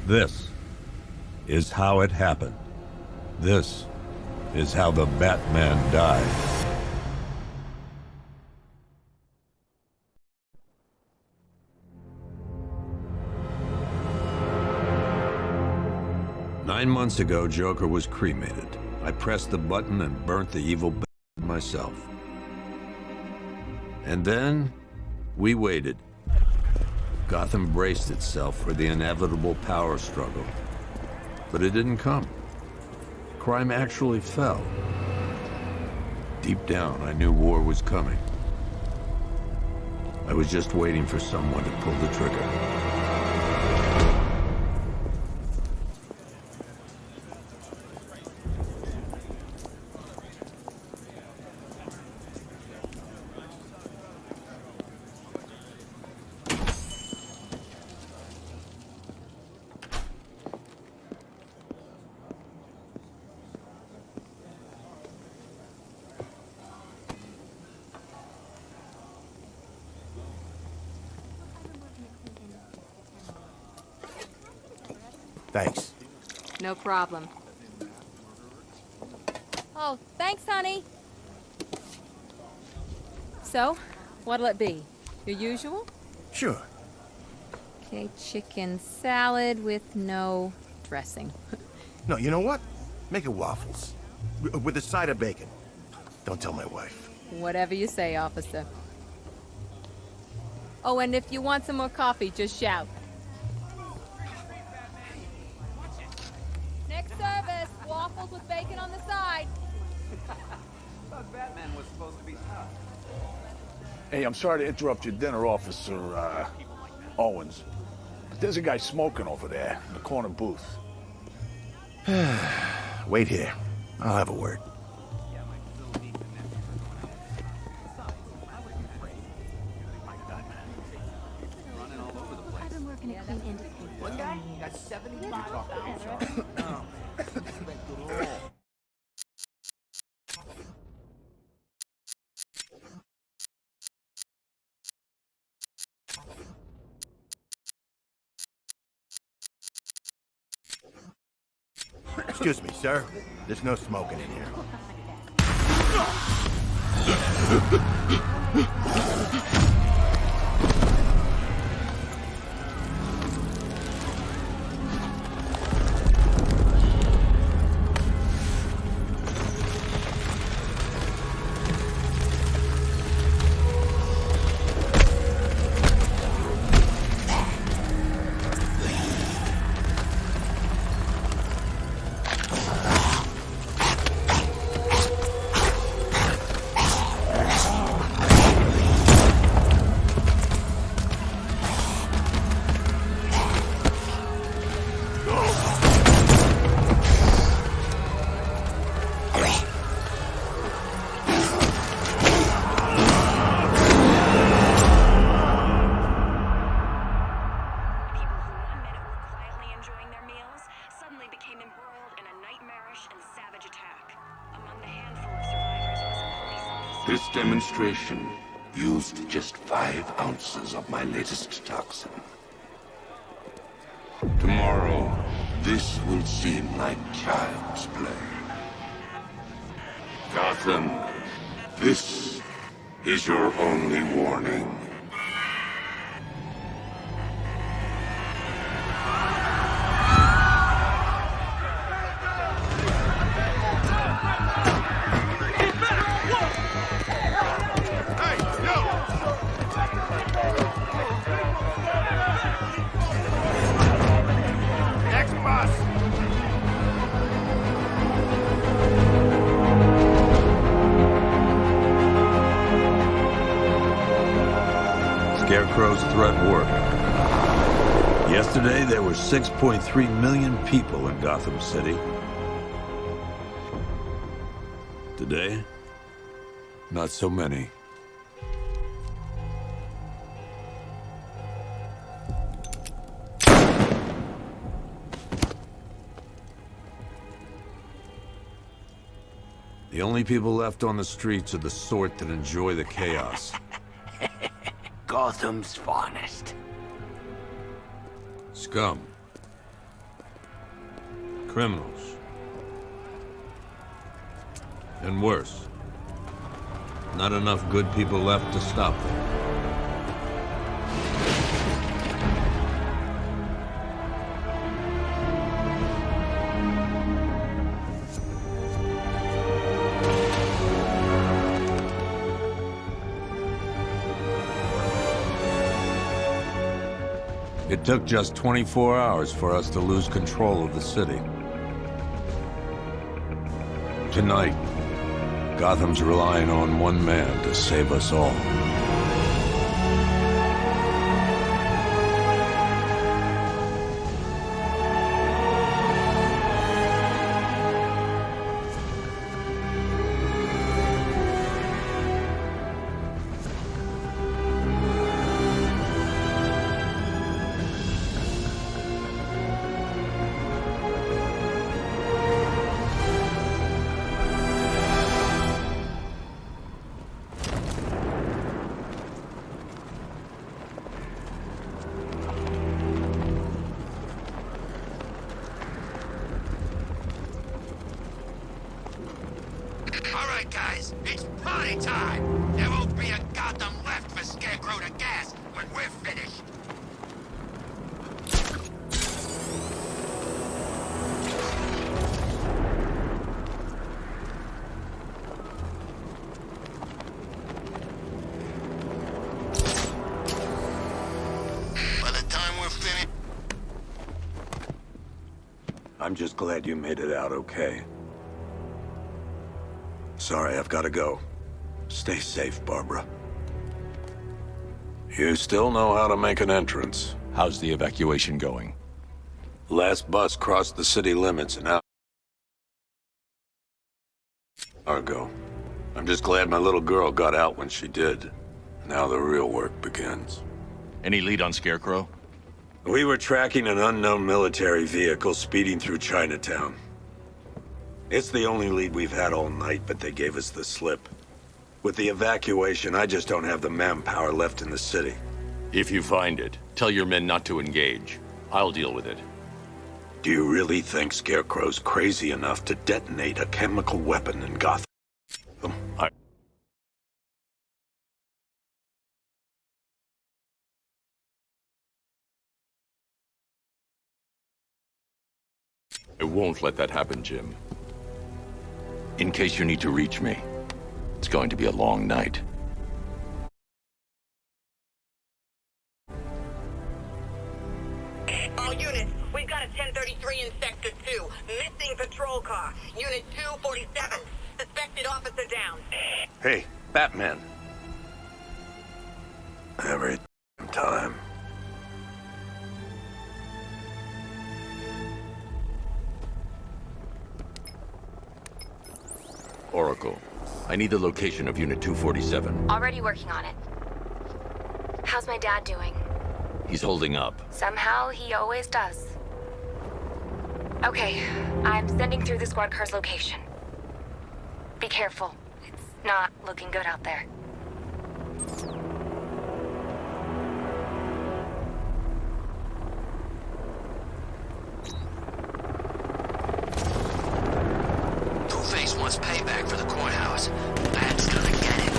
This is how it happened. This is how the Batman died. Nine months ago, Joker was cremated. I pressed the button and burnt the evil myself. And then, we waited. Gotham braced itself for the inevitable power struggle. But it didn't come. Crime actually fell. Deep down, I knew war was coming. I was just waiting for someone to pull the trigger. Thanks. No problem. Oh, thanks, honey. So, what'll it be? Your usual? Sure. Okay, chicken salad with no dressing. No, you know what? Make it waffles. With a side of bacon. Don't tell my wife. Whatever you say, officer. Oh, and if you want some more coffee, just shout. Next service, waffles with bacon on the side. Thought Batman was supposed to be tough. Hey, I'm sorry to interrupt your dinner, Officer, Owens. But there's a guy smoking over there in the corner booth. Wait here. I'll have a word. I've been working at Clean Independent. One guy got 75,000. Excuse me, sir. There's no smoking in here. This demonstration used just 5 ounces of my latest toxin. Tomorrow, this will seem like child's play. Gotham, this is your only warning. Scarecrow's threat worked. Yesterday, there were 6.3 million people in Gotham City. Today, not so many. The only people left on the streets are the sort that enjoy the chaos. Gotham's finest. Scum. criminals. And worse, not enough good people left to stop them. It took just 24 hours for us to lose control of the city. Tonight, Gotham's relying on one man to save us all. Alright, guys, it's party time! There won't be a Gotham left for Scarecrow to gas when we're finished! By the time we're finished... I'm just glad you made it out okay. Sorry, I've got to go. Stay safe, Barbara. You still know how to make an entrance. How's the evacuation going? Last bus crossed the city limits an hour ago. I'm just glad my little girl got out when she did. Now the real work begins. Any lead on Scarecrow? We were tracking an unknown military vehicle speeding through Chinatown. It's the only lead we've had all night, but they gave us the slip. With the evacuation, I just don't have the manpower left in the city. If you find it, tell your men not to engage. I'll deal with it. Do you really think Scarecrow's crazy enough to detonate a chemical weapon in Gotham? I won't let that happen, Jim. In case you need to reach me, it's going to be a long night. All units, we've got a 1033 in Sector 2. Missing patrol car. Unit 247. Suspected officer down. Hey, Batman. Every time. Oracle, I need the location of Unit 247. Already working on it. How's my dad doing? He's holding up. Somehow, he always does. Okay, I'm sending through the squad car's location. Be careful. It's not looking good out there. Two-Face wants payback for the courthouse. Bat's gonna get it.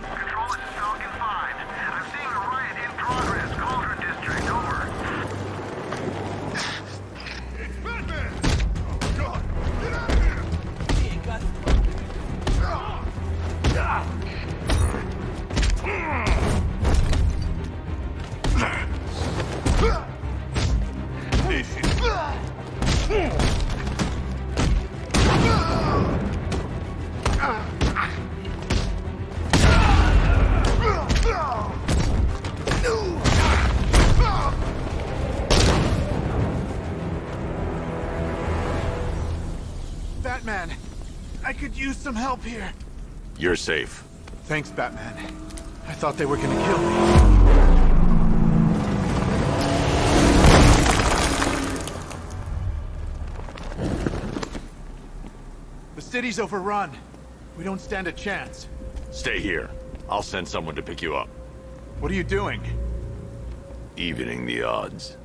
Control, this is Falcon 5. I'm seeing a riot in progress. Cauldron District, over. Batman! Oh, God! Get out of here! Batman, I could use some help here. You're safe. Thanks, Batman. I thought they were gonna kill me. city's overrun. We don't stand a chance. Stay here. I'll send someone to pick you up. What are you doing? Evening the odds.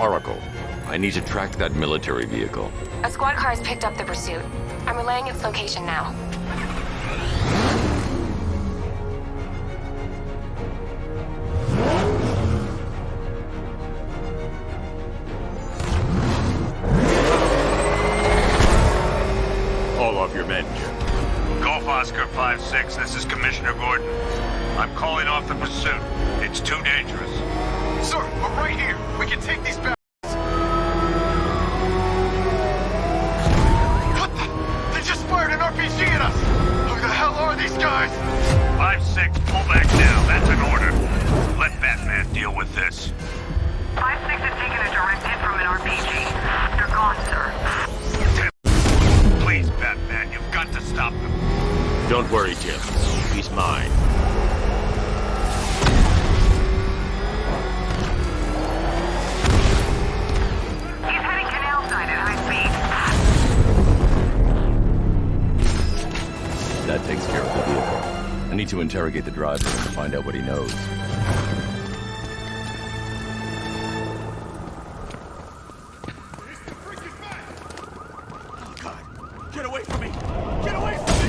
Oracle, I need to track that military vehicle. A squad car has picked up the pursuit. I'm relaying its location now. All off your men, Jim. Golf Oscar 5-6, this is Commissioner Gordon. I'm calling off the pursuit. It's too dangerous. Sir, we're right here. We can take these back. What the? They just fired an RPG at us! Who the hell are these guys? 5-6, pull back now. That's an order. Let Batman deal with this. 5-6 has taken a direct hit from an RPG. They're gone, sir. Please, Batman, you've got to stop them. Don't worry, Jim. He's mine. He's heading canal side at high speed. That takes care of the vehicle. I need to interrogate the driver and find out what he knows. Oh, God. Get away from me! Get away from me!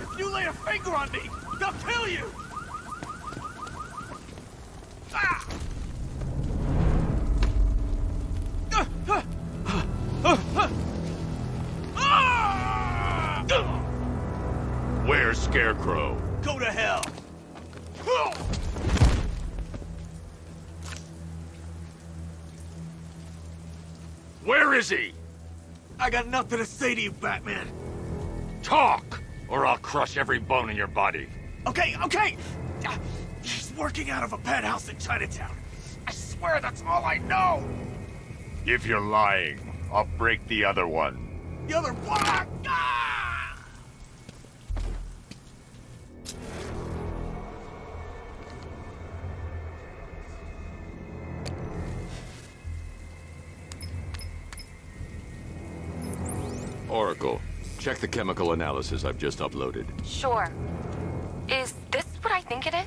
If you lay a finger on me, they'll kill you! Ah! Where's Scarecrow? Go to hell! Where is he? I got nothing to say to you, Batman. Talk, or I'll crush every bone in your body. Okay, okay! He's working out of a penthouse in Chinatown. I swear that's all I know! If you're lying, I'll break the other one. The other one! Ah! Oracle, check the chemical analysis I've just uploaded. Sure. Is this what I think it is?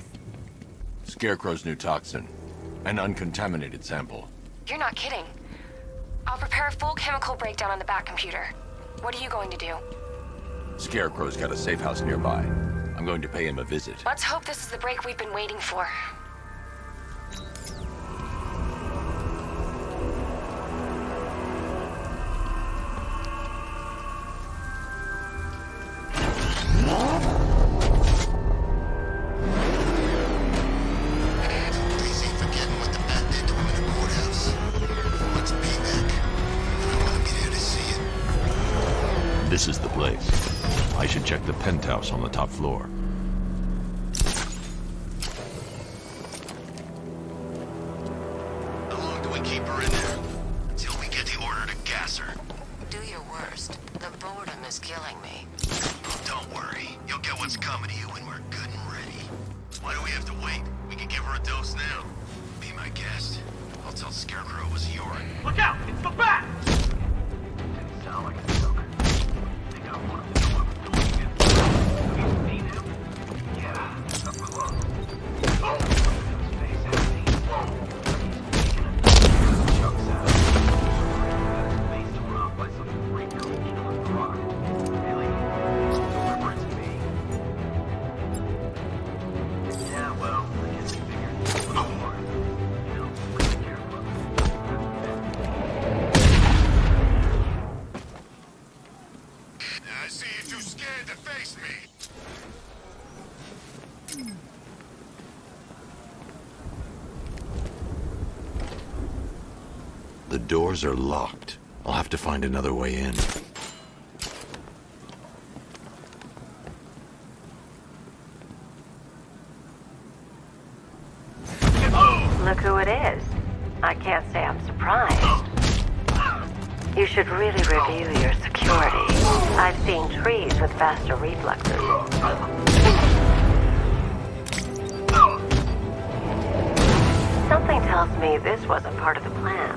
Scarecrow's new toxin. An uncontaminated sample. You're not kidding. I'll prepare a full chemical breakdown on the back computer. What are you going to do? Scarecrow's got a safe house nearby. I'm going to pay him a visit. Let's hope this is the break we've been waiting for. This is the place. I should check the penthouse on the top floor. How long do we keep her in there? Until we get the order to gas her. Do your worst. The boredom is killing me. Oh, don't worry. You'll get what's coming to you when we're good and ready. Why do we have to wait? We can give her a dose now. Be my guest. I'll tell Scarecrow it was urine. Look out! It's the Bat! Didn't sound like a joke. Think I wanted to know what we're doing again. Have you seen him? Yeah, up close. His face empty. He's taking a chunks out. Faced around by some freak killing drug. Really? Deliverance me? Yeah, well, I guess he figured a little more. You know, pretty careful. I see you're too scared to face me. The doors are locked. I'll have to find another way in. Look who it is. I can't say I'm surprised. You should really review your security. I've seen trees with faster reflexes. Something tells me this wasn't part of the plan.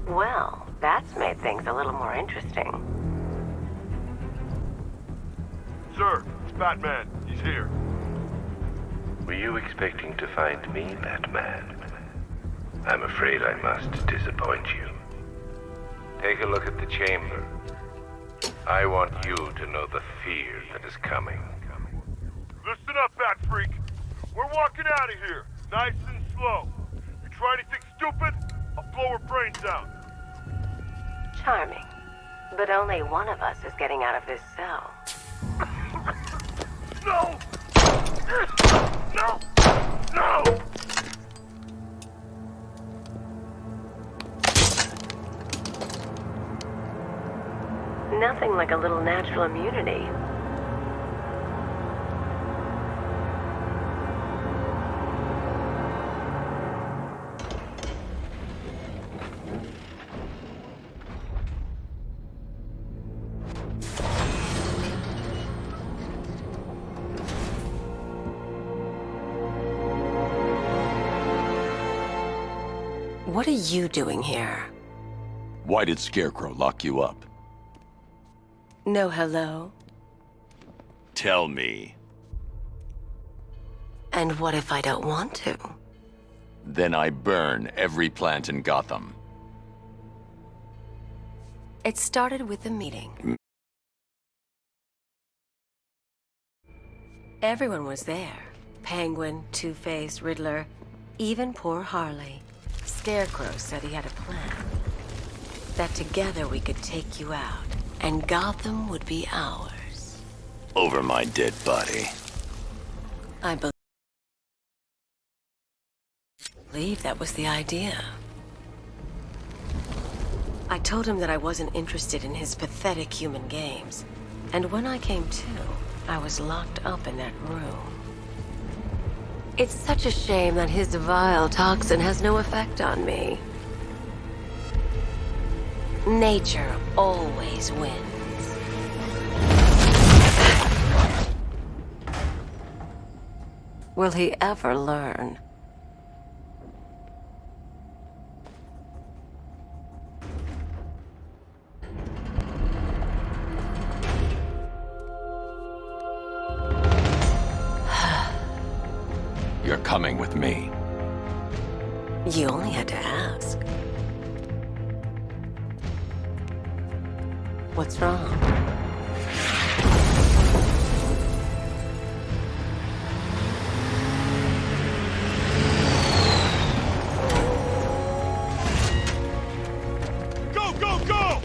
Well, that's made things a little more interesting. Sir, it's Batman. He's here. Were you expecting to find me, Batman? I'm afraid I must disappoint you. Take a look at the chamber. I want you to know the fear that is coming. Listen up, Bat Freak. We're walking out of here, nice and slow. You try anything stupid, I'll blow her brains out. Charming. But only one of us is getting out of this cell. No! No! No! Nothing like a little natural immunity. What are you doing here? Why did Scarecrow lock you up? No hello? Tell me. And what if I don't want to? Then I burn every plant in Gotham. It started with a meeting. Everyone was there. Penguin, Two-Face, Riddler, even poor Harley. Scarecrow said he had a plan. That together we could take you out, and Gotham would be ours. Over my dead body. I believe that was the idea. I told him that I wasn't interested in his pathetic human games. And when I came to, I was locked up in that room. It's such a shame that his vile toxin has no effect on me. Nature always wins. Will he ever learn? You're coming with me. You only had to ask. What's wrong? Go, go, go!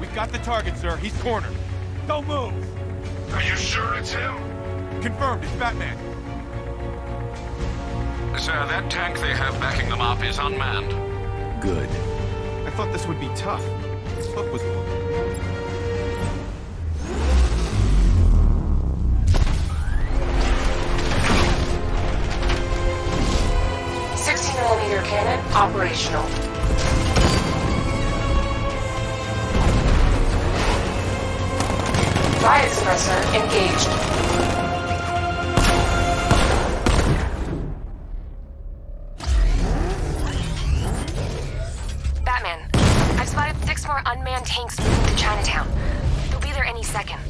We got the target, sir. He's cornered. Don't move. Are you sure it's him? Confirmed, it's Batman. Sir, that tank they have backing them up is unmanned. Good. I thought this would be tough. This hook was... 60mm cannon operational. Riot suppressor engaged. Batman, I've spotted 6 more unmanned tanks moving to Chinatown. They'll be there any second.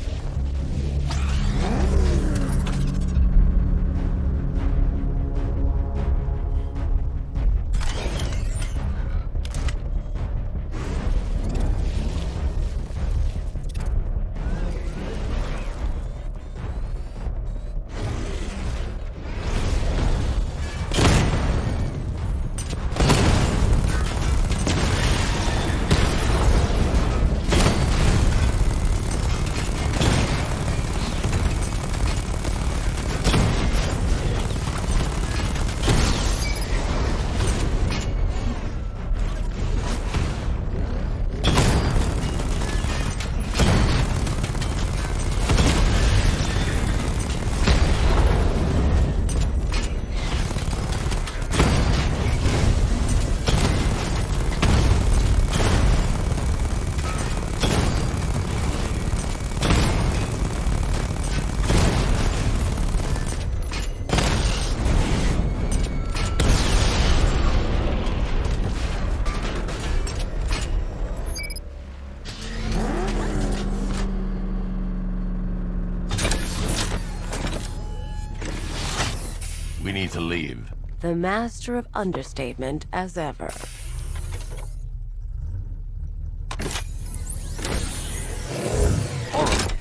We need to leave. The master of understatement as ever.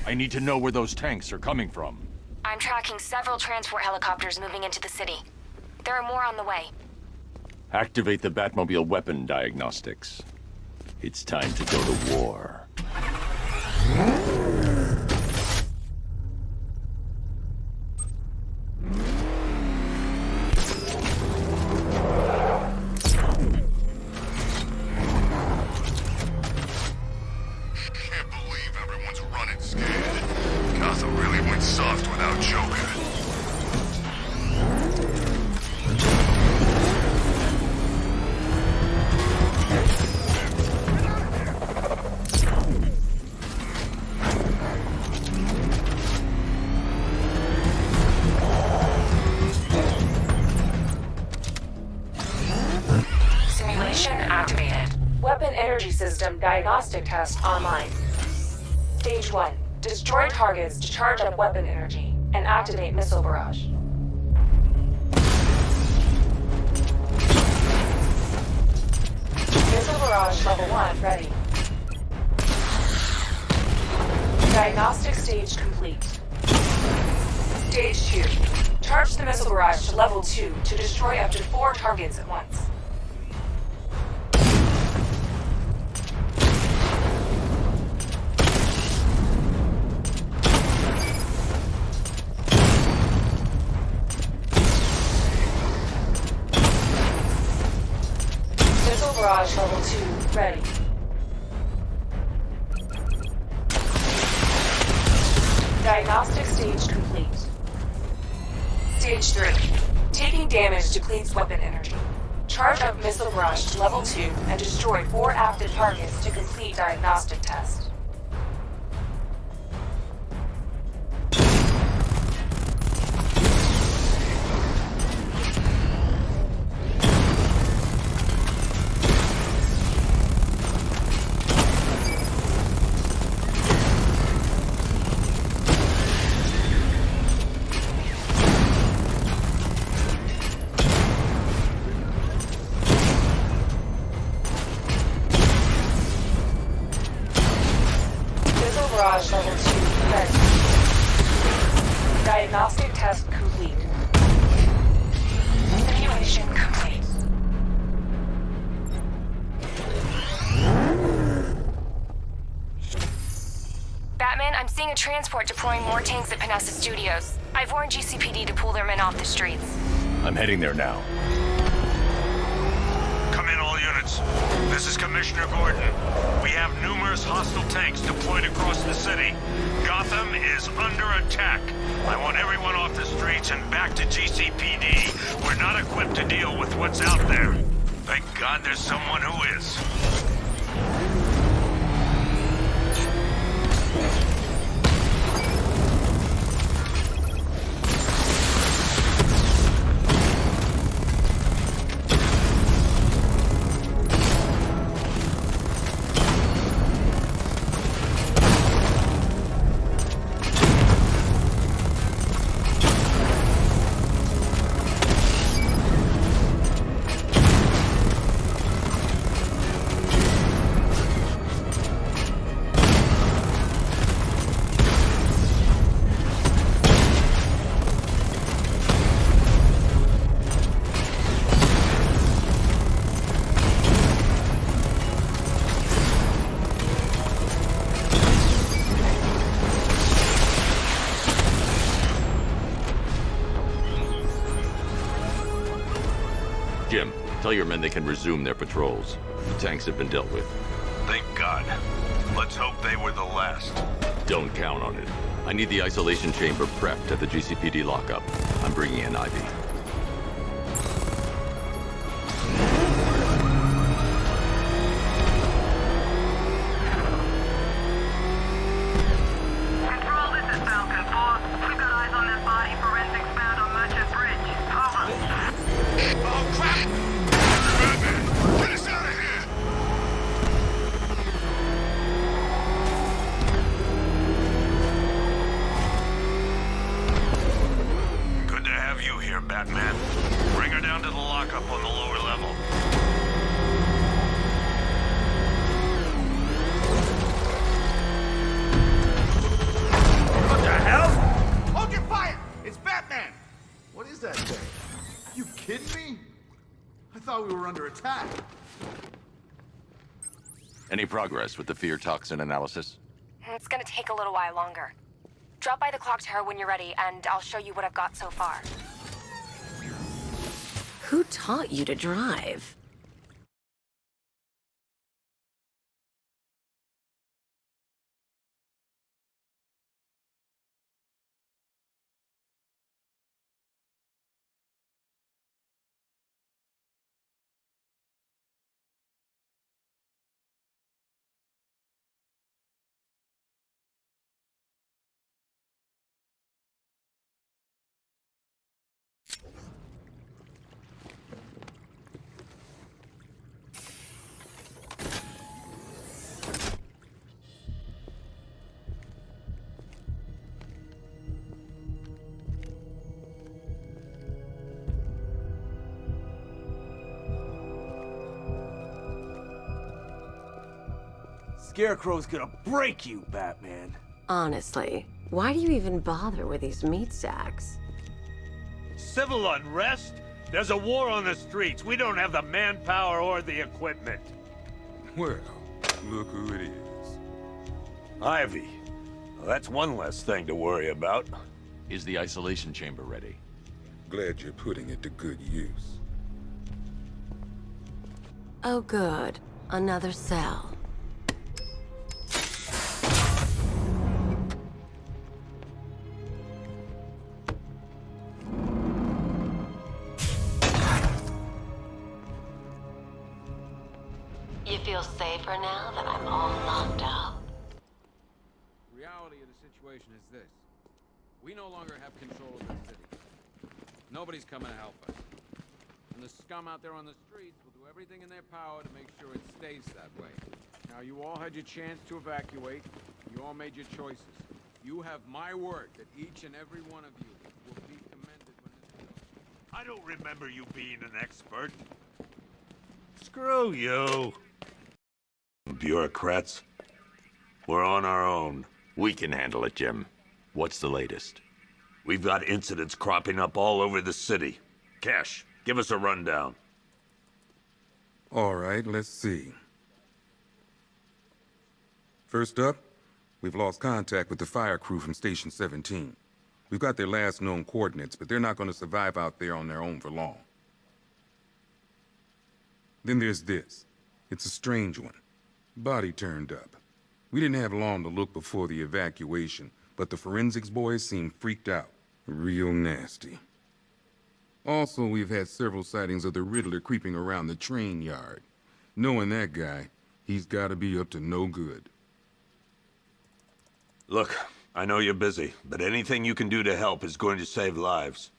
I need to know where those tanks are coming from. I'm tracking several transport helicopters moving into the city. There are more on the way. Activate the Batmobile weapon diagnostics. It's time to go to war. Can't believe everyone's running scared. Gotham really went soft without Joker. Simulation activated. Weapon energy system diagnostic test online. Stage 1. Destroy targets to charge up weapon energy and activate missile barrage. Missile barrage level 1 ready. Diagnostic stage complete. Stage 2. Charge the missile barrage to level 2 to destroy up to 4 targets at once. Missile barrage level 2 ready. Diagnostic stage complete. Stage 3. Taking damage depletes weapon energy. Charge up missile barrage to level 2 and destroy 4 active targets to complete diagnostic test. Missile barrage level 2 ready. Diagnostic test complete. Simulation complete. Batman, I'm seeing a transport deploying more tanks at Panessa Studios. I've warned GCPD to pull their men off the streets. I'm heading there now. Come in, all units. This is Commissioner Gordon. We have numerous hostile tanks deployed across the city. Gotham is under attack. I want everyone off the streets and back to GCPD. We're not equipped to deal with what's out there. Thank God there's someone who is. Jim, tell your men they can resume their patrols. The tanks have been dealt with. Thank God. Let's hope they were the last. Don't count on it. I need the isolation chamber prepped at the GCPD lockup. I'm bringing in Ivy. Control, this is Falcon 4. We've got eyes on that body. Forensics found on Merchant Bridge. Over. Oh, crap! Batman, get us out of here! Good to have you here, Batman. lockup on the lower level. What the hell? Hold your fire! It's Batman! What is that thing? You kidding me? I thought we were under attack. Any progress with the fear toxin analysis? It's gonna take a little while longer. Drop by the clock tower when you're ready, and I'll show you what I've got so far. Who taught you to drive? Scarecrow's gonna break you, Batman. Honestly, why do you even bother with these meat sacks? Civil unrest? There's a war on the streets. We don't have the manpower or the equipment. Well, look who it is. Ivy. Well, that's one less thing to worry about. Is the isolation chamber ready? Glad you're putting it to good use. Oh good, another cell. You feel safer now that I'm all locked up? Reality of the situation is this. We no longer have control of the city. Nobody's coming to help us. And the scum out there on the streets will do everything in their power to make sure it stays that way. Now, you all had your chance to evacuate. You all made your choices. You have my word that each and every one of you will be commended when this is over. I don't remember you being an expert. Screw you. Bureaucrats. We're on our own. We can handle it, Jim. What's the latest? We've got incidents cropping up all over the city. Cash, give us a rundown. All right, let's see. First up, we've lost contact with the fire crew from Station 17. We've got their last known coordinates, but they're not going to survive out there on their own for long. Then there's this. It's a strange one. Body turned up. We didn't have long to look before the evacuation, but the forensics boys seemed freaked out. Real nasty. Also, we've had several sightings of the Riddler creeping around the train yard. Knowing that guy, he's got to be up to no good. Look, I know you're busy, but anything you can do to help is going to save lives.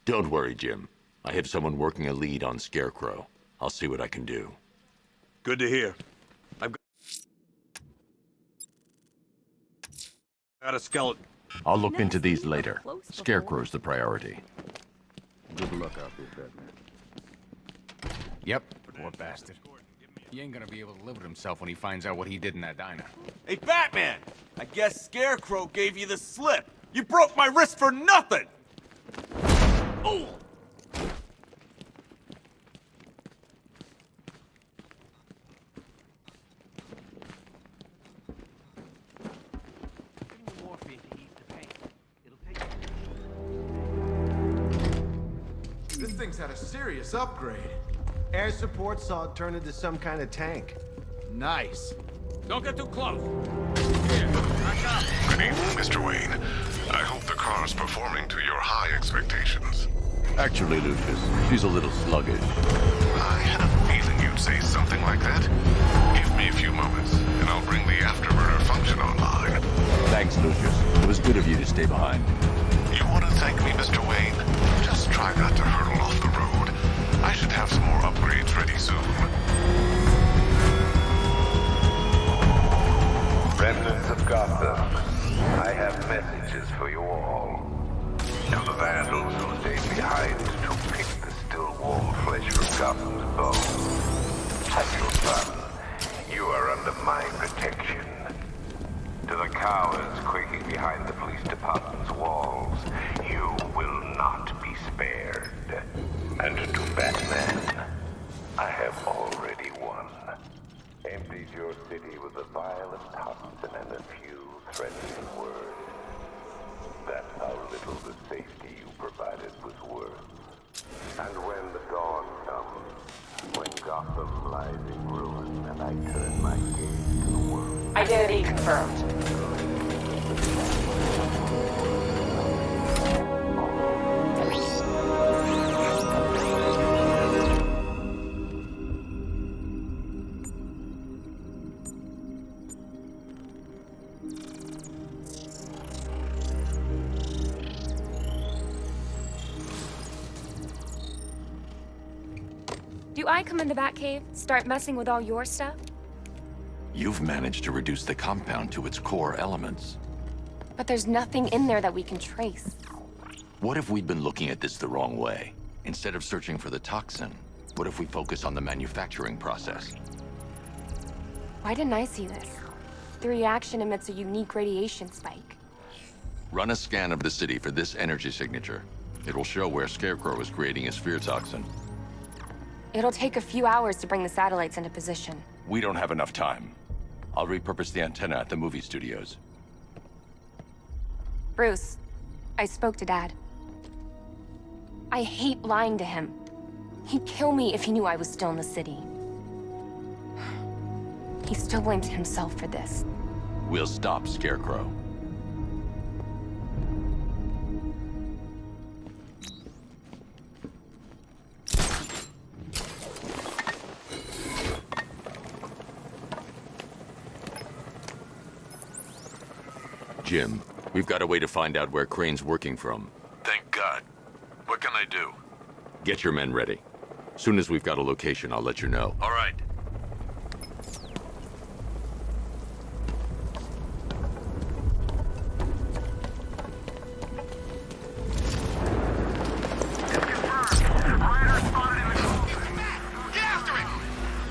Don't worry, Jim. I have someone working a lead on Scarecrow. I'll see what I can do. Good to hear. I've got a skeleton. I'll look into these later. Scarecrow's the priority. Good luck out there, Batman. Yep, poor bastard. He ain't gonna be able to live with himself when he finds out what he did in that diner. Hey, Batman! I guess Scarecrow gave you the slip. You broke my wrist for nothing! Oh! This thing's had a serious upgrade. Air support saw it turn into some kind of tank. Nice. Don't get too close. Good evening, Mr. Wayne. I hope the car's performing to your high expectations. Actually, Lucius, she's a little sluggish. I had a feeling you'd say something like that. Give me a few moments, and I'll bring the afterburner function online. Thanks, Lucius. It was good of you to stay behind. You want to thank me, Mr. Wayne? Just try not to hurtle off the road. I should have some more upgrades ready soon. Residents of Gotham, I have messages for you all. To the vandals who stayed behind to pick the still all flesh from Gotham's bones. I'm your son. You are under my protection. To the cowards quaking behind the police department's walls, you will not be spared. And to Batman, I have already won. Emptied your city with a violent toxin and a few threatening words. That's how little the safety you provided was worth. And when the dawn comes, when Gotham lies in ruin and I turn my gaze to the world. Identity confirmed. Do I come in the Batcave, start messing with all your stuff? You've managed to reduce the compound to its core elements. But there's nothing in there that we can trace. What if we'd been looking at this the wrong way? Instead of searching for the toxin, what if we focus on the manufacturing process? Why didn't I see this? The reaction emits a unique radiation spike. Run a scan of the city for this energy signature. It will show where Scarecrow is creating his fear toxin. It'll take a few hours to bring the satellites into position. We don't have enough time. I'll repurpose the antenna at the movie studios. Bruce, I spoke to Dad. I hate lying to him. He'd kill me if he knew I was still in the city. He still blames himself for this. We'll stop Scarecrow. Jim, we've got a way to find out where Crane's working from. Thank God. What can I do? Get your men ready. Soon as we've got a location, I'll let you know. All right. Get after it!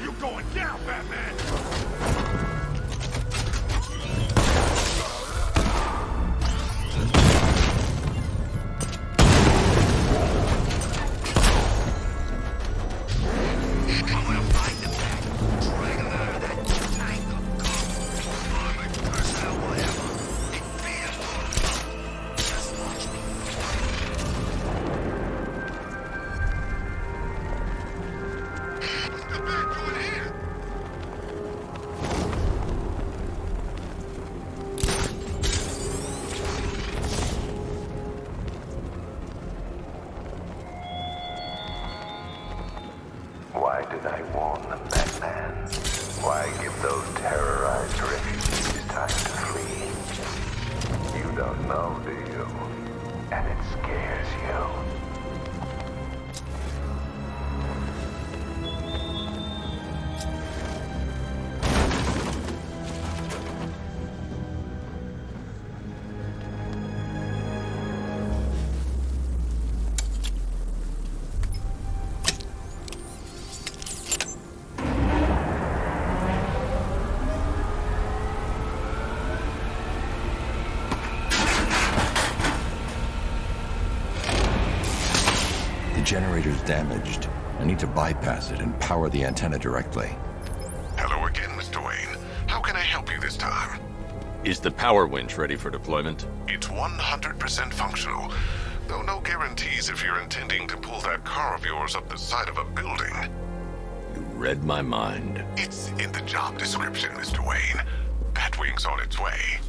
You're going down, Batman! Why did I warn them, Batman? Why give those terrorized refugees time to flee? You don't know, do you? And it scares you. The generator's damaged. I need to bypass it and power the antenna directly. Hello again, Mr. Wayne. How can I help you this time? Is the power winch ready for deployment? It's 100% functional, though no guarantees if you're intending to pull that car of yours up the side of a building. You read my mind. It's in the job description, Mr. Wayne. Batwing's on its way.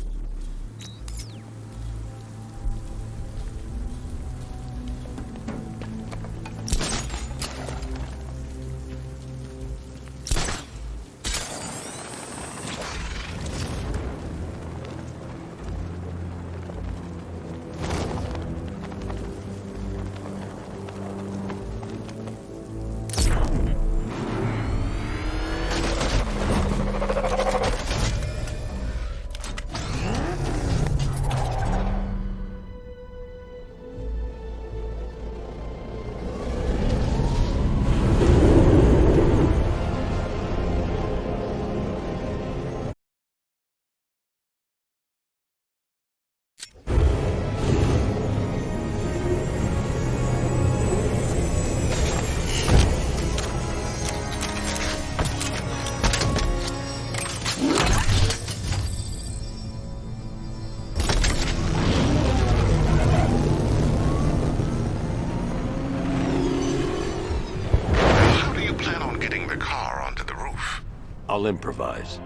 I'll improvise.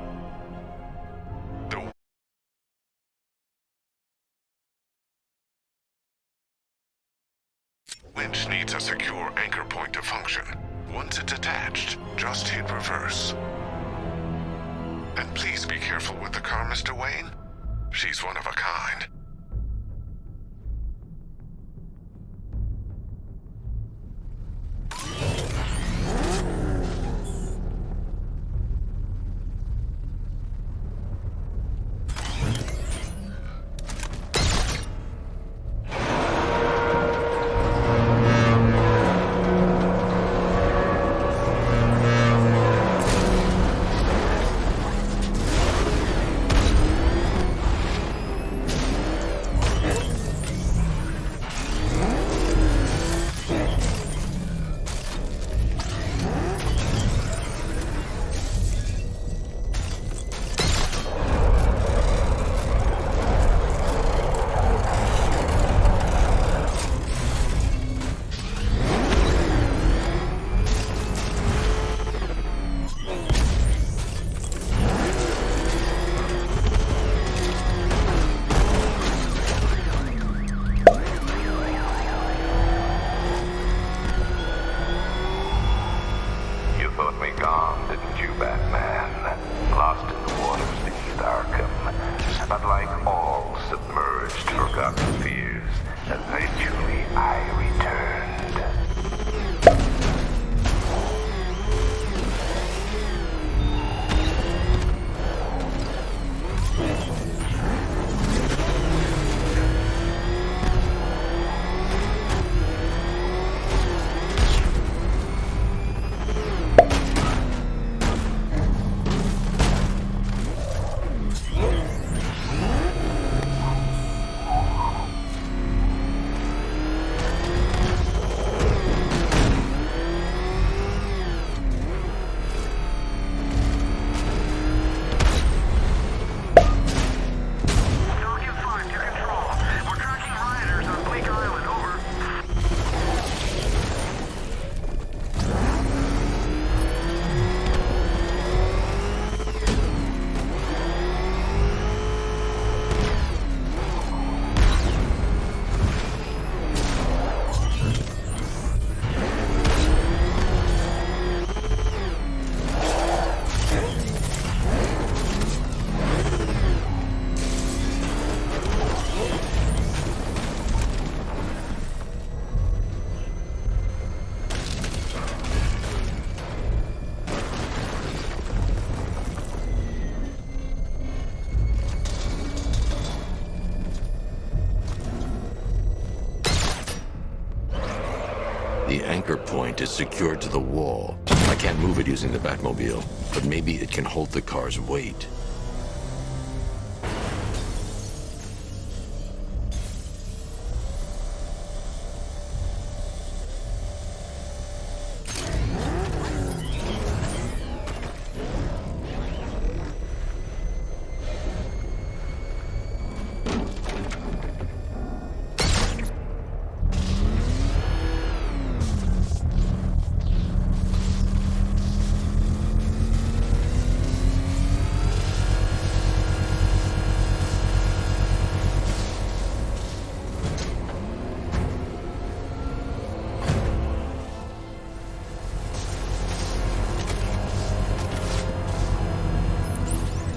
Winch needs a secure anchor point to function. Once it's attached, just hit reverse. And please be careful with the car, Mr. Wayne. She's one of a kind. The anchor point is secured to the wall. I can't move it using the Batmobile, but maybe it can hold the car's weight.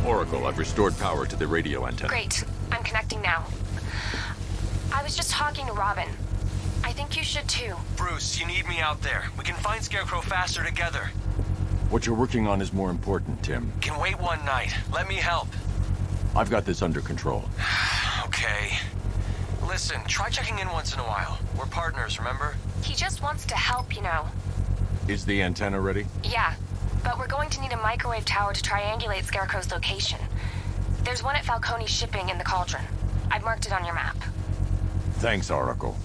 Oracle, I've restored power to the radio antenna. Great. I'm connecting now. I was just talking to Robin. I think you should too. Bruce, you need me out there. We can find Scarecrow faster together. What you're working on is more important, Tim. Can wait one night. Let me help. I've got this under control. Okay. Listen, try checking in once in a while. We're partners, remember? He just wants to help, you know. Is the antenna ready? Yeah, but we're going to need a microwave tower to triangulate Scarecrow's location. There's one at Falcone's shipping in the Cauldron. I've marked it on your map. Thanks, Oracle.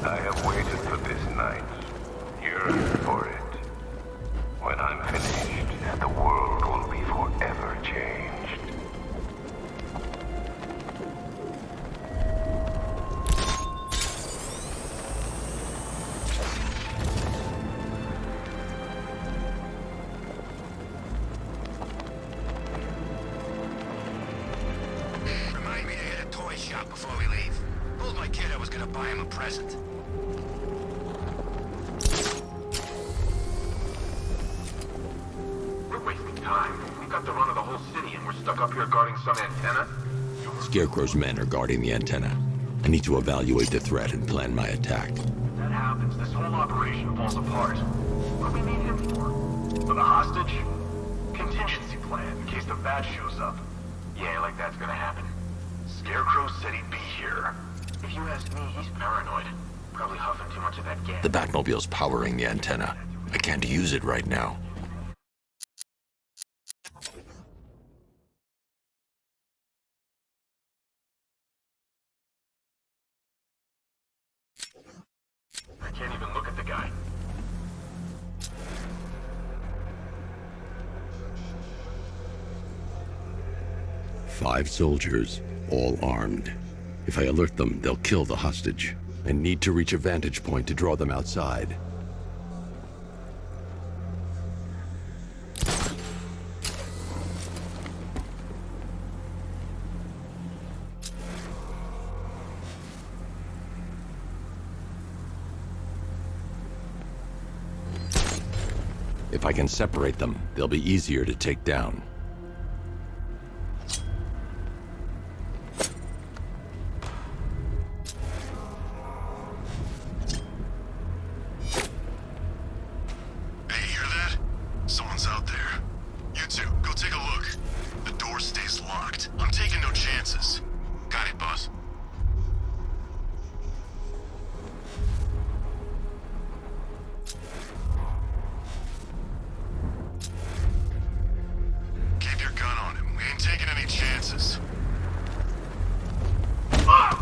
I have waited for this night, yearned for it. When I'm finished, the world will be forgotten. gonna buy him a present. We're wasting time. We got the run of the whole city and we're stuck up here guarding some antenna. Scarecrow's men are guarding the antenna. I need to evaluate the threat and plan my attack. That happens, this whole operation falls apart. What do we need him for? For the hostage? Contingency plan in case the bat shows up. Yeah, like that's gonna happen. Scarecrow said he'd be here. If you ask me, he's paranoid. Probably huffing too much of that gas. The Batmobile's powering the antenna. I can't use it right now. I can't even look at the guy. Five soldiers, all armed. If I alert them, they'll kill the hostage. I need to reach a vantage point to draw them outside. If I can separate them, they'll be easier to take down. Hey, hear that? Someone's out there. You two, go take a look. The door stays locked. I'm taking no chances. Got it, boss. Keep your gun on him. We ain't taking any chances. What?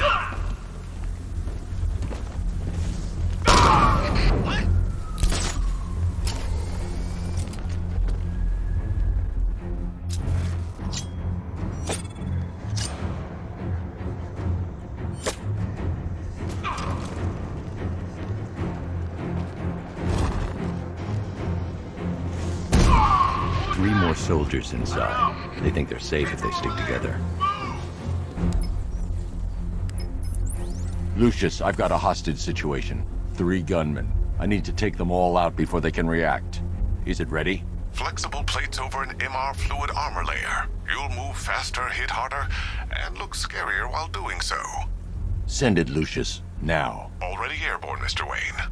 Three more soldiers inside. They think they're safe if they stick together. Lucius, I've got a hostage situation. 3 gunmen. I need to take them all out before they can react. Is it ready? Flexible plates over an MR fluid armor layer. You'll move faster, hit harder, and look scarier while doing so. Send it, Lucius. Now. Already airborne, Mr. Wayne.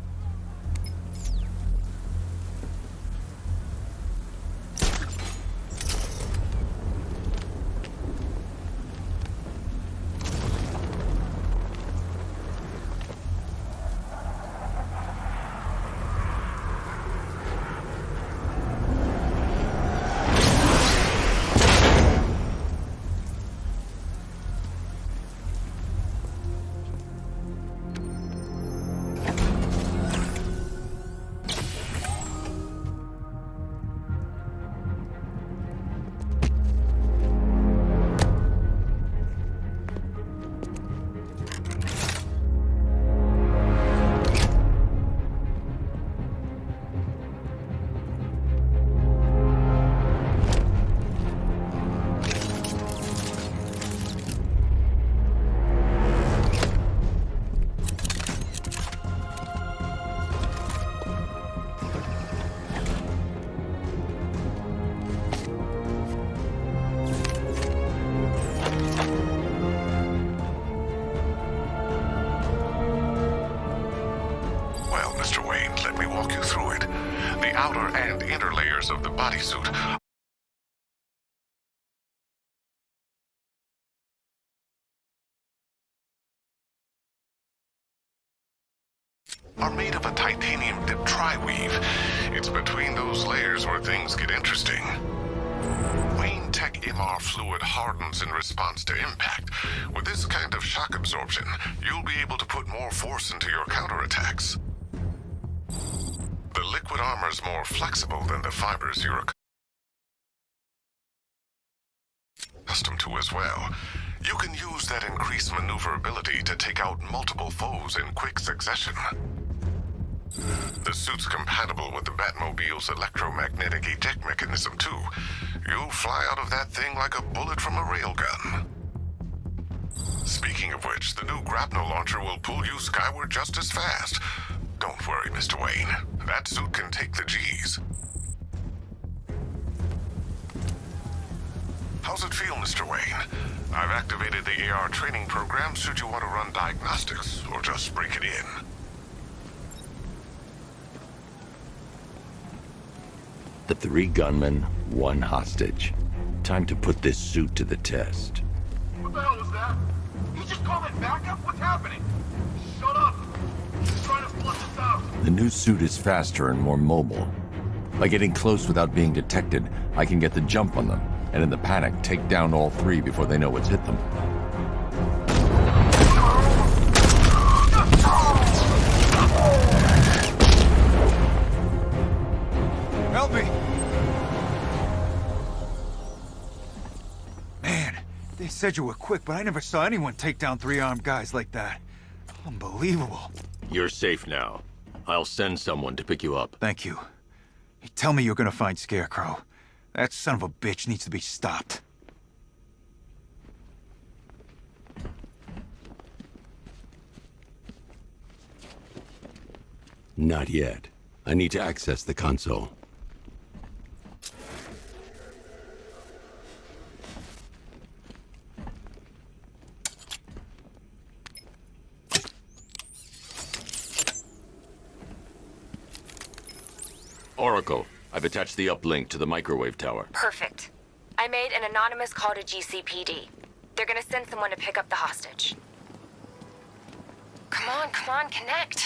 Well, Mr. Wayne, let me walk you through it. The outer and inner layers of the bodysuit are made of a titanium-dipped tri-weave. It's between those layers where things get interesting. Wayne Tech MR fluid hardens in response to impact. With this kind of shock absorption, you'll be able to put more force into your counterattacks. The liquid armor's more flexible than the fibers you're accustomed to as well. You can use that increased maneuverability to take out multiple foes in quick succession. The suit's compatible with the Batmobile's electromagnetic eject mechanism, too. You'll fly out of that thing like a bullet from a railgun. Speaking of which, the new grapnel launcher will pull you skyward just as fast. Don't worry, Mr. Wayne. That suit can take the G's. How's it feel, Mr. Wayne? I've activated the AR training program should you want to run diagnostics or just break it in. The 3 gunmen, 1 hostage. Time to put this suit to the test. What the hell was that? You just called it backup? What's happening? Shut up! He's trying to flush us out. The new suit is faster and more mobile. By getting close without being detected, I can get the jump on them, and in the panic, take down all 3 before they know what's hit them. Help me! Man, they said you were quick, but I never saw anyone take down 3 armed guys like that. Unbelievable. You're safe now. I'll send someone to pick you up. Thank you. Hey, tell me you're gonna find Scarecrow. That son of a bitch needs to be stopped. Not yet. I need to access the console. Oracle, I've attached the uplink to the microwave tower. Perfect. I made an anonymous call to GCPD. They're gonna send someone to pick up the hostage. Come on, connect.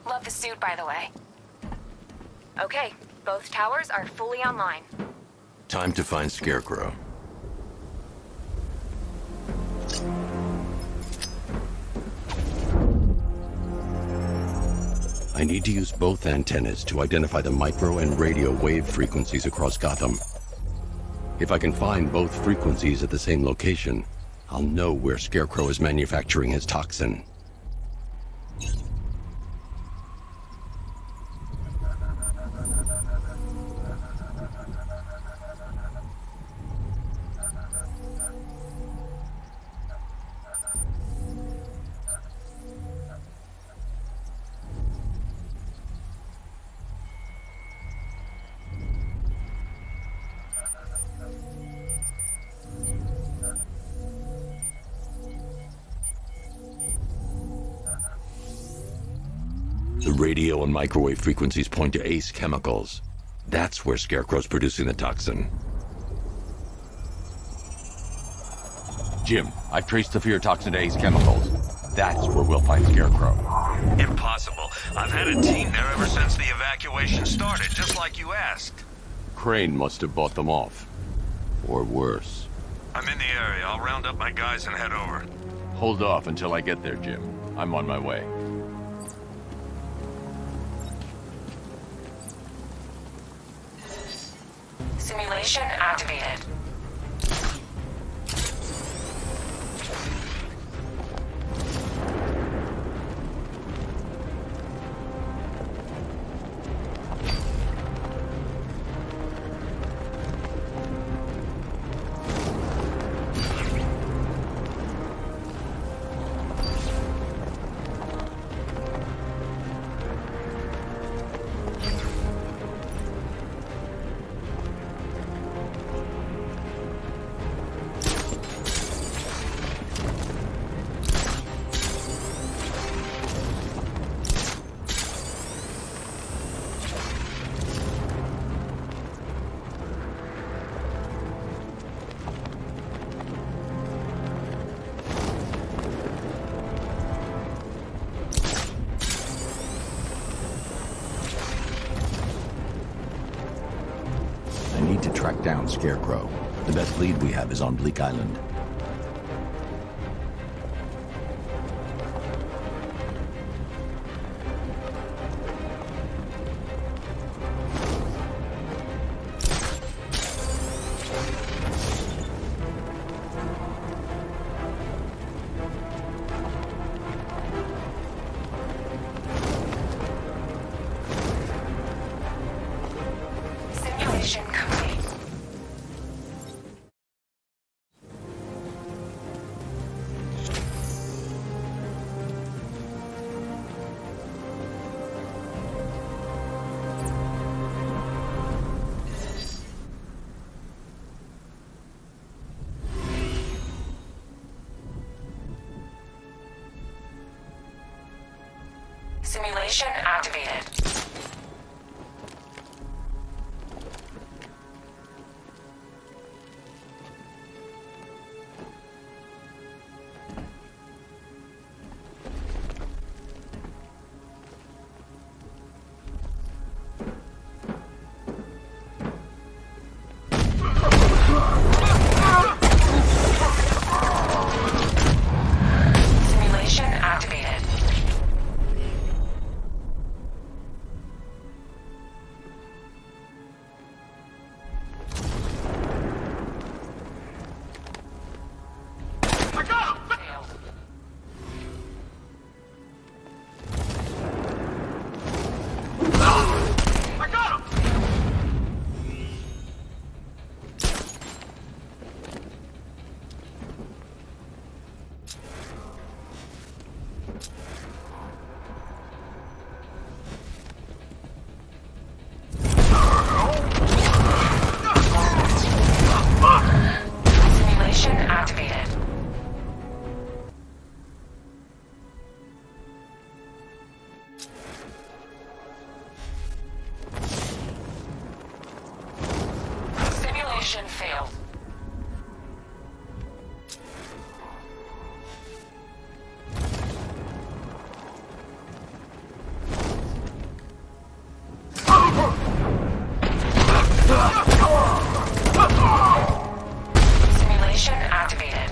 Love the suit, by the way. Okay, both towers are fully online. Time to find Scarecrow. I need to use both antennas to identify the micro and radio wave frequencies across Gotham. If I can find both frequencies at the same location, I'll know where Scarecrow is manufacturing his toxin. The radio and microwave frequencies point to Ace Chemicals. That's where Scarecrow's producing the toxin. Jim, I've traced the fear toxin to Ace Chemicals. That's where we'll find Scarecrow. Impossible. I've had a team there ever since the evacuation started, just like you asked. Crane must have bought them off. Or worse. I'm in the area. I'll round up my guys and head over. Hold off until I get there, Jim. I'm on my way. Simulation activated. Track down Scarecrow. The best lead we have is on Bleak Island. Simulation complete. Simulation activated. Simulation activated. Simulation activated. Simulation failed. Simulation activated.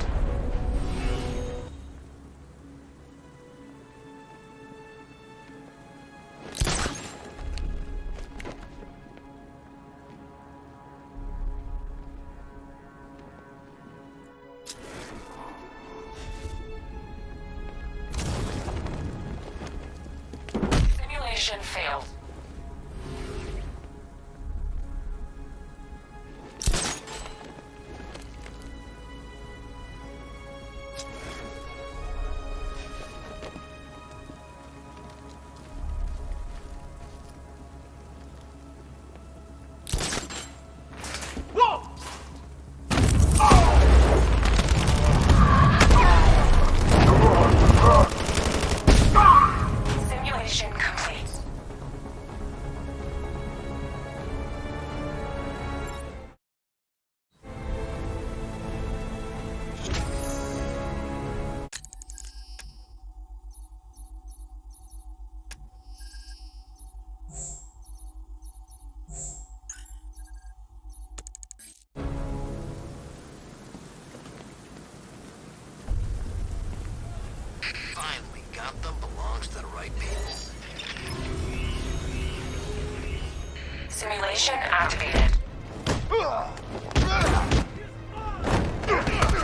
Simulation failed. Simulation complete. Finally, Gotham belongs to the right people. Simulation activated.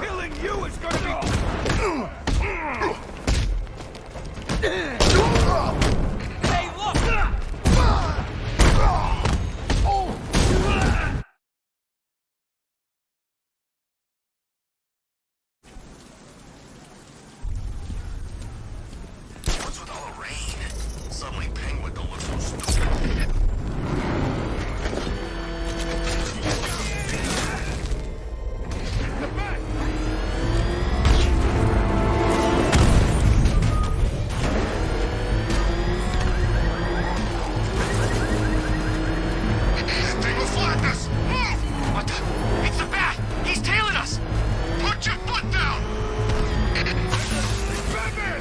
Killing you is gonna be... Hey, look! What's with all the rain? Suddenly Penguin don't look so stupid. Thing will flatten us! Move! What the? It's the bat! He's tailing us! Put your foot down! Batman!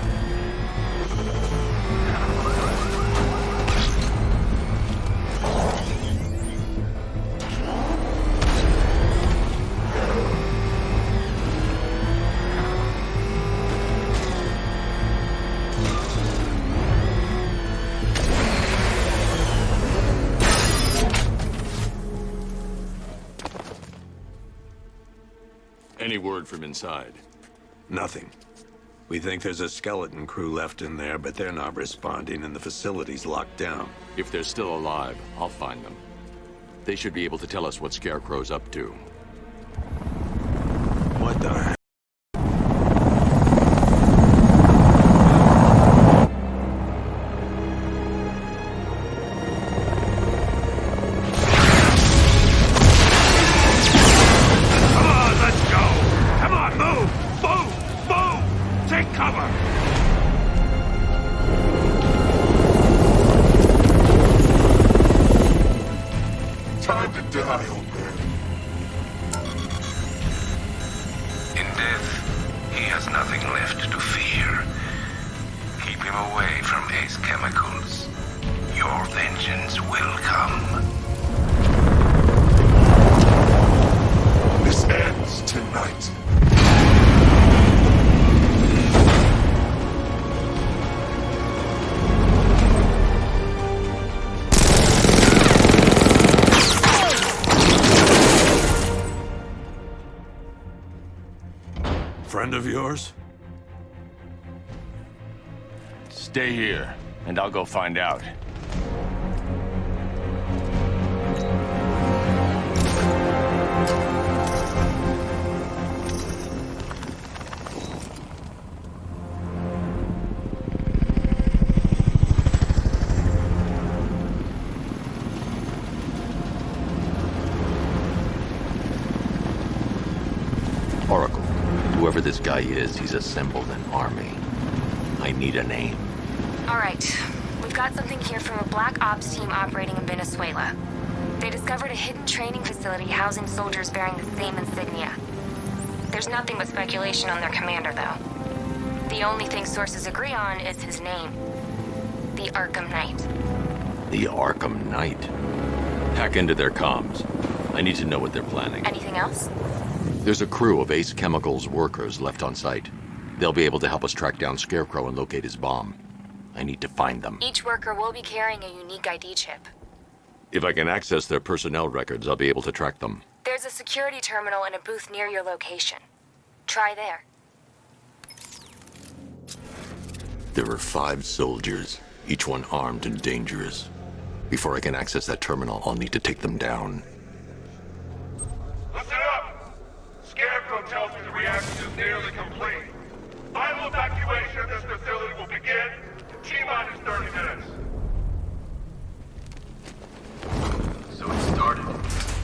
Any word from inside? Nothing. We think there's a skeleton crew left in there, but they're not responding and the facility's locked down. If they're still alive, I'll find them. They should be able to tell us what Scarecrow's up to. What the hell? Take cover! him away from Ace Chemicals, your vengeance will come. This ends tonight. Friend of yours? Stay here, and I'll go find out. Oracle, whoever this guy is, he's assembled an army. I need a name. All right. We've got something here from a Black Ops team operating in Venezuela. They discovered a hidden training facility housing soldiers bearing the same insignia. There's nothing but speculation on their commander, though. The only thing sources agree on is his name. The Arkham Knight. The Arkham Knight? Hack into their comms. I need to know what they're planning. Anything else? There's a crew of Ace Chemicals workers left on site. They'll be able to help us track down Scarecrow and locate his bomb. I need to find them. Each worker will be carrying a unique ID chip. If I can access their personnel records, I'll be able to track them. There's a security terminal in a booth near your location. Try there. There are 5 soldiers, each one armed and dangerous. Before I can access that terminal, I'll need to take them down. Listen up! Scarecrow tells me the reaction is nearly complete. Final evacuation of this facility will begin in T-minus 30 minutes. So it started.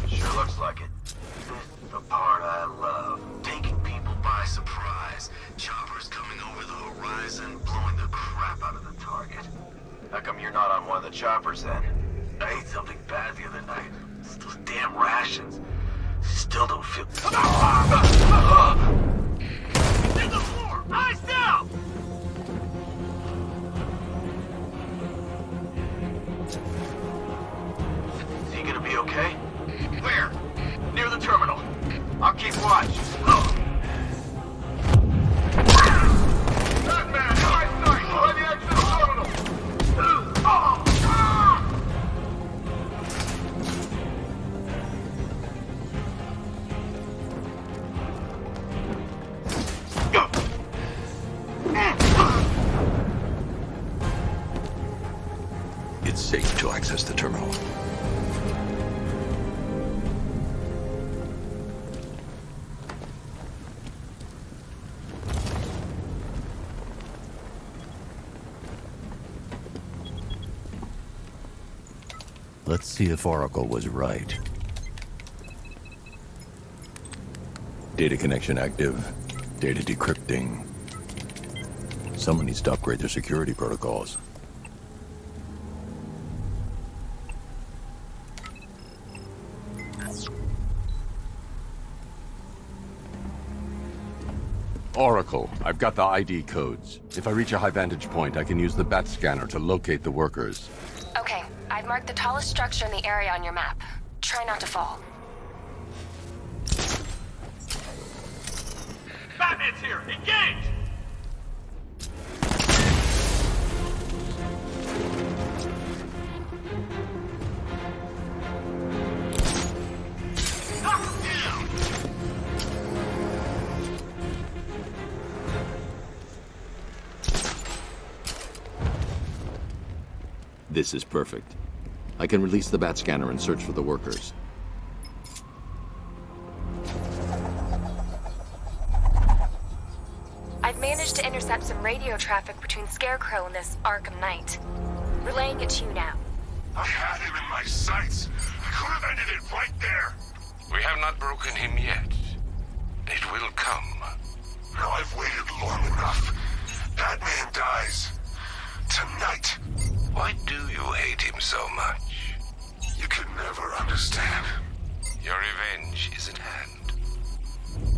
Sure looks like it. This is the part I love. Taking people by surprise. Choppers coming over the horizon, blowing the crap out of the target. How come you're not on one of the choppers then? I ate something bad the other night. It's those damn rations. Still don't feel... Hit the floor! Eyes down! Is he gonna be okay? Where? Near the terminal. I'll keep watch. Batman, eyesight! Behind the exit of the terminal! It's safe to access the terminal. Let's see if Oracle was right. Data connection active. Data decrypting. Someone needs to upgrade their security protocols. Oracle, I've got the ID codes. If I reach a high vantage point, I can use the bat scanner to locate the workers. Okay, I've marked the tallest structure in the area on your map. Try not to fall. Batman's here! Engage! Knock him down! This is perfect. I can release the bat scanner and search for the workers. I've managed to intercept some radio traffic between Scarecrow and this Arkham Knight. Relaying it to you now. I had him in my sights. I could have ended it right there. We have not broken him yet. It will come. Now I've waited long enough. Batman dies. Tonight. Why do you hate him so much? You can never understand. Your revenge is at hand.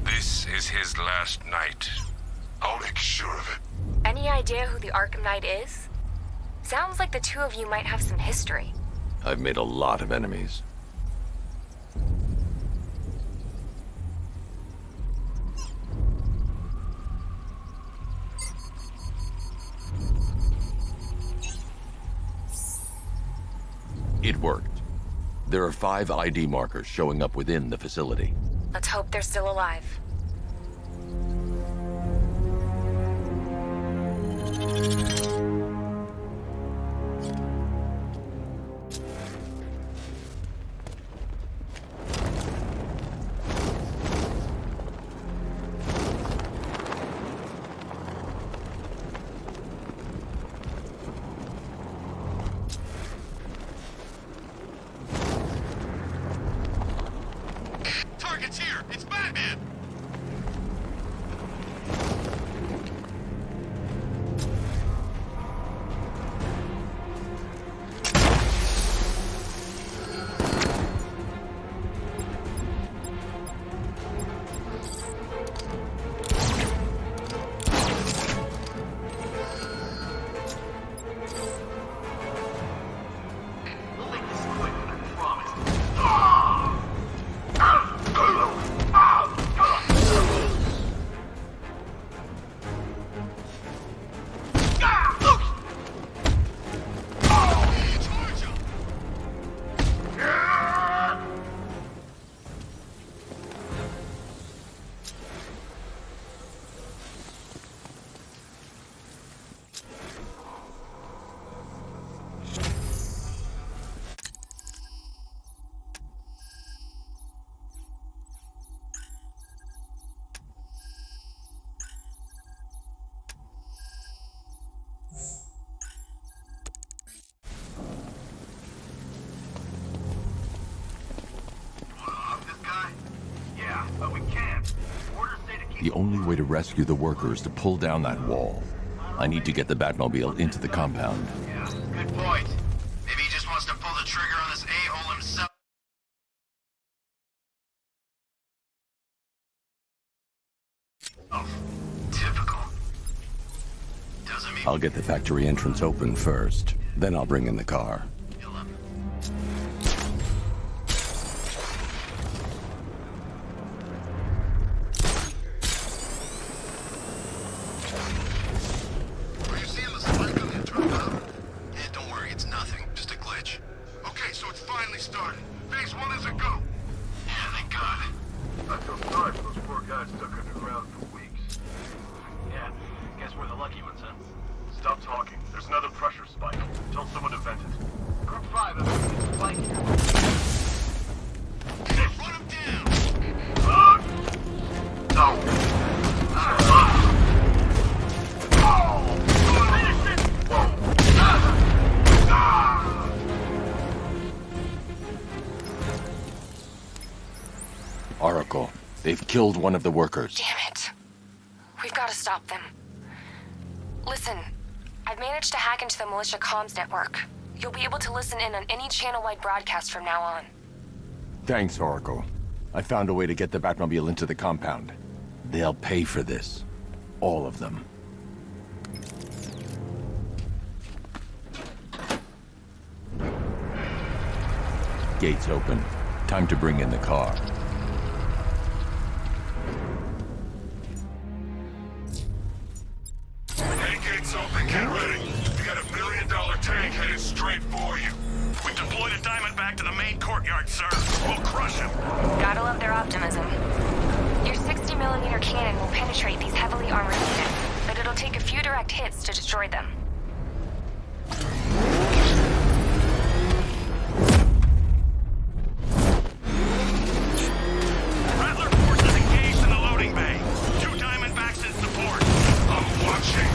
This is his last night. I'll make sure of it. Any idea who the Arkham Knight is? Sounds like the two of you might have some history. I've made a lot of enemies. It worked. There are 5 ID markers showing up within the facility. Let's hope they're still alive. Target's here! It's Batman! We'll make this quick, I promise. The only way to rescue the worker is to pull down that wall. I need to get the Batmobile into the compound. Yeah, good point. Maybe he just wants to pull the trigger on this a-hole himself. Oh, typical. Doesn't mean... I'll get the factory entrance open first, then I'll bring in the car. Are you seeing the spike on the internal power? Yeah, don't worry, it's nothing. Just a glitch. Okay, so it's finally started. Phase 1 is a go. Yeah, thank God. I feel sorry for those poor guys stuck underground for weeks. Yeah, guess we're the lucky ones, huh? Stop talking. There's another pressure spike. Tell someone to vent it. Group 5 of a spike here. Run him down! Oracle, they've killed one of the workers. Damn it. We've got to stop them. Listen, I've managed to hack into the militia comms network. You'll be able to listen in on any channel-wide broadcast from now on. Thanks, Oracle. I found a way to get the Batmobile into the compound. They'll pay for this. All of them. Gates open. Time to bring in the car. Main gates open, get ready. We got $1 million tank headed straight for you. We deployed a Diamondback to the main courtyard, sir. We'll crush him. Gotta love their optimism. Your 60mm cannon will penetrate these heavily armored units, but it'll take a few direct hits to destroy them. Rattler forces engaged in the loading bay. 2 Diamondbacks in support. I'm watching.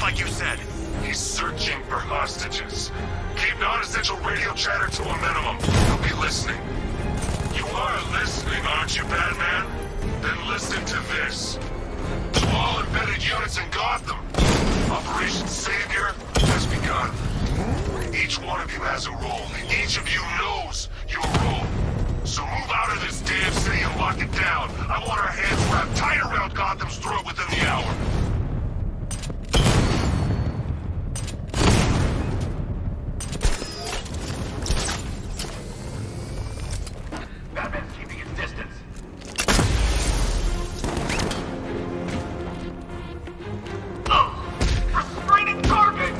like you said? He's searching for hostages. Keep non-essential radio chatter to a minimum. He'll be listening. You are listening, aren't you, Batman? Then listen to this. To all embedded units in Gotham, Operation Savior has begun. Each one of you has a role. Each of you knows your role. So move out of this damn city and lock it down. I want our hands wrapped tight around Gotham's throat within the hour. Batman's keeping his distance. Restraining target!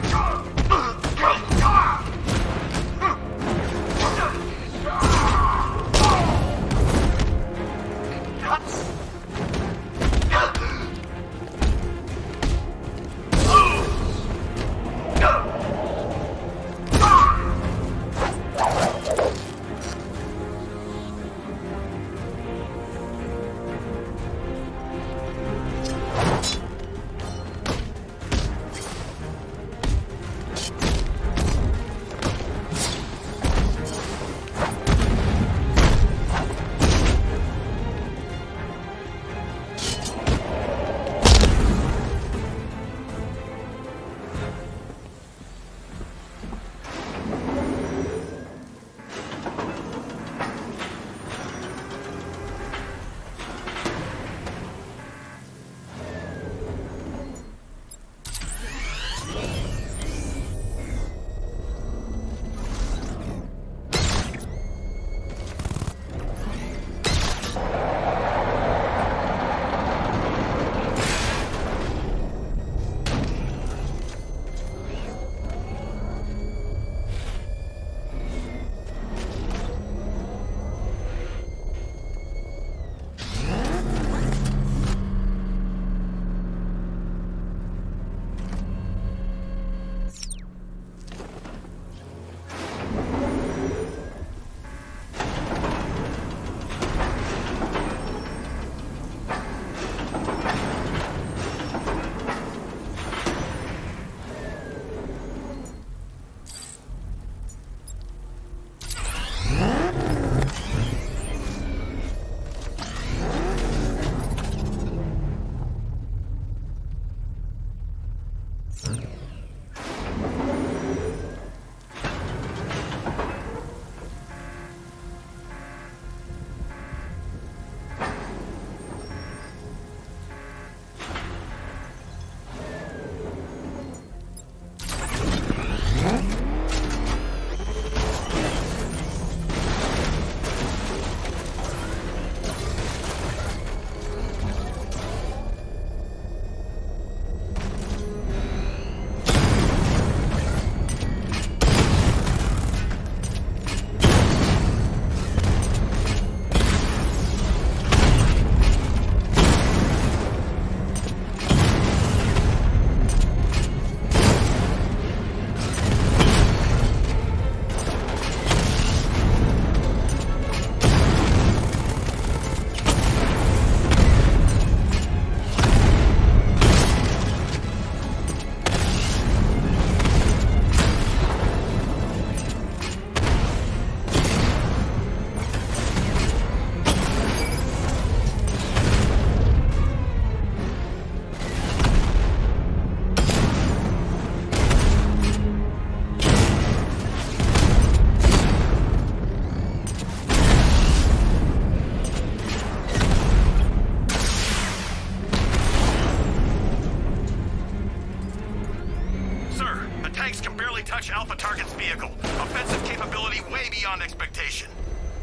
touch Alpha Target's vehicle. Offensive capability way beyond expectation.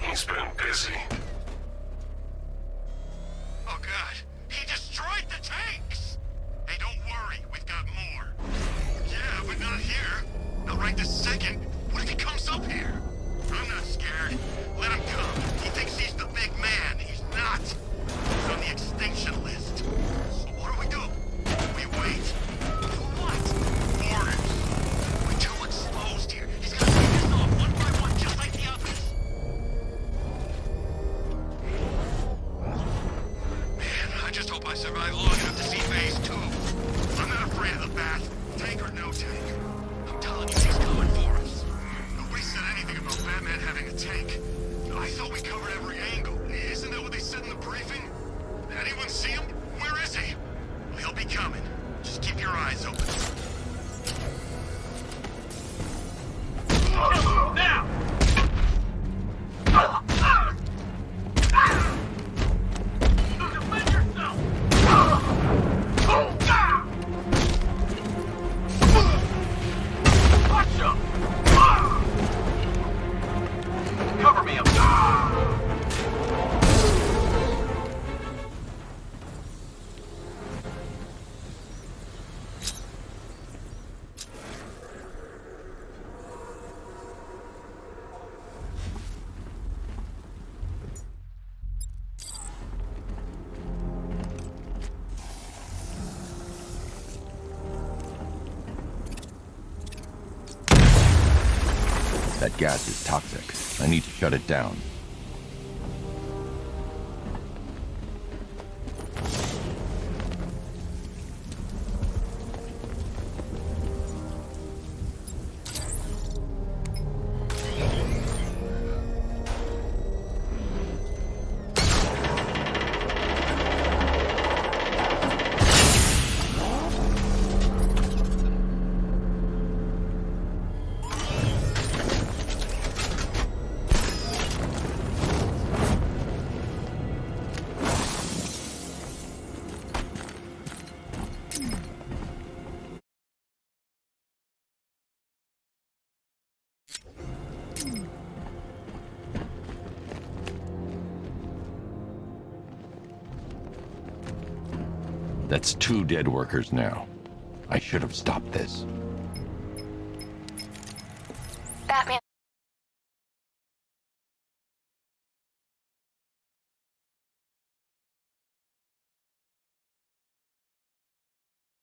He's been busy. Oh god, he destroyed the tanks! Hey, don't worry, we've got more. Yeah, but not here. Not right this second. What if he comes up here? I'm not scared. Let him come. He thinks he's the big man. He's not. He's on the extinction list. So what do? We wait. For what? Orders. We're too exposed here. He's gonna take us off one by one, just like the others. Man, I just hope I survive long enough to see phase 2. I'm not afraid of the bat. no tank. I'm telling you, he's coming for us. Nobody said anything about Batman having a tank. I thought we covered every angle. Isn't that what they said in the briefing? Anyone see him? Where is he? He'll be coming. Just keep your eyes open. Now! Defend yourself! Watch him! Cover me up! That gas is toxic. I need to shut it down. That's 2 dead workers now. I should have stopped this. Batman.